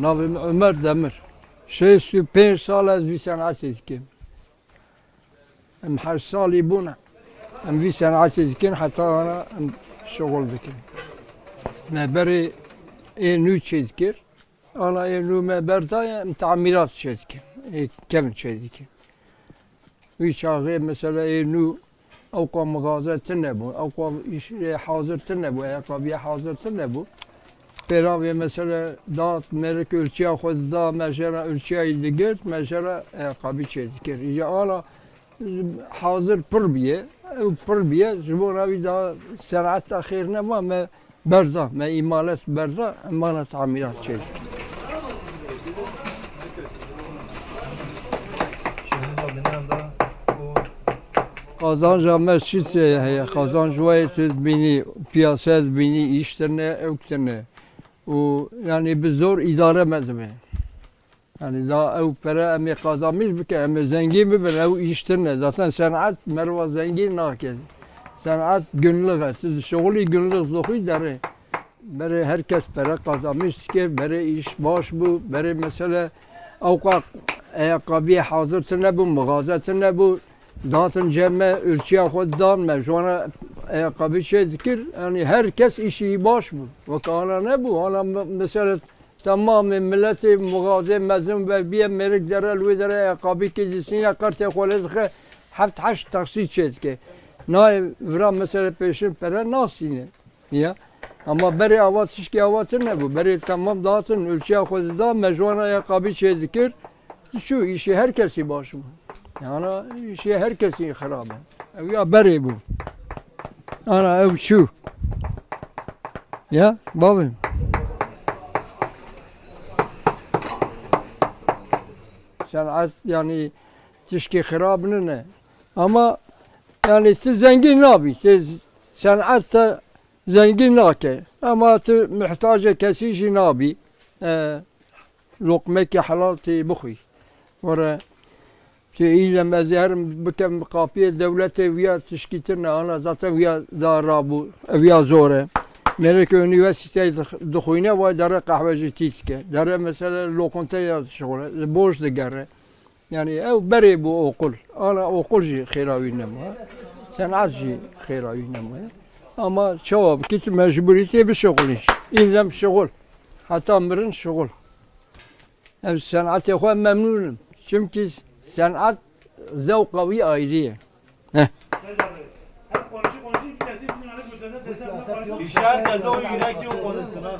Navim Ömer Demir. Şey su 5 sal az bir sanat etkim. Em her sali buna. Em bir sanat etkim hatta ana şogul bikim. Me beri nü çizkir. Ana nü me berda tamirat çizkim. Kevin çizkim. Üç ağı mesela nü اوقا مغازه تنبو اوقا حاضر تنبو ayakkabıya hazır تنبو Peraviye mesela dağıt merik ölçüye koydu da mesela ölçüye diğer mesela ayakkabı çizikir. Ya ala hazır pırbiye jibona bir daha sanat ahirine ama me berza me imalat berza mana tamirat çizikir. Kazanca mescid ya kazanç vayet bini piyasa bini işlerine öktene. O yani biz zor idare mezme. Yani daha ev para emi kazanmış bir ke emi zengin mi ben ev işlerine zaten sanat merva zengin nakil. Sanat günlük siz şoguli günlük zohi dere. Beri herkes para kazanmış ki beri iş baş bu beri mesela avka ayakkabıya hazır ne bu mağaza ne bu dağıtın cemme ürçüye koddan mecbuna ayakkabı çizikir yani herkes işi baş bu. Vakana ne bu? Ana mesela tamam milleti mağaza mezun ve bir merik derel ve dere ayakkabı kizisini yakarte koledike hafta haş taksit çizike. Nay vran mesela peşin para nasıl ya? Ama beri avat şişki avatı ne bu? Beri tamam dağıtın ürçüye koddan mecbuna ayakkabı çizikir. Şu işi herkesi baş bu. Yani işi herkesin harabe. Ev ya beri bu. Ana ev şu. Ya babam. Sanat yani tişki harabını ne? Ama yani siz zengin nabi. Siz sanatta zengin nake. Ama tu muhtaca kesici nabi. Lokmek halal ti bukhi. Vara İlle mezherim bikem kapiye devlete viya tişkitine ana zaten viya zarabu viya zore. Merek üniversite dukhine ve dere kahveci titke. Dere mesela lokante ya şöyle boş da gere. Yani ev beri bu okul. Ana okulci khiravi nema. Sanatçı khiravi nema. Ama cevap kit mecburiyeti bir şogul iş. İllem şogul. Hatta mirin şogul. Ev sanatı ho memnunum. Çünkü sanat zevkavi ayrıya. İşaret o yürekli o konusuna.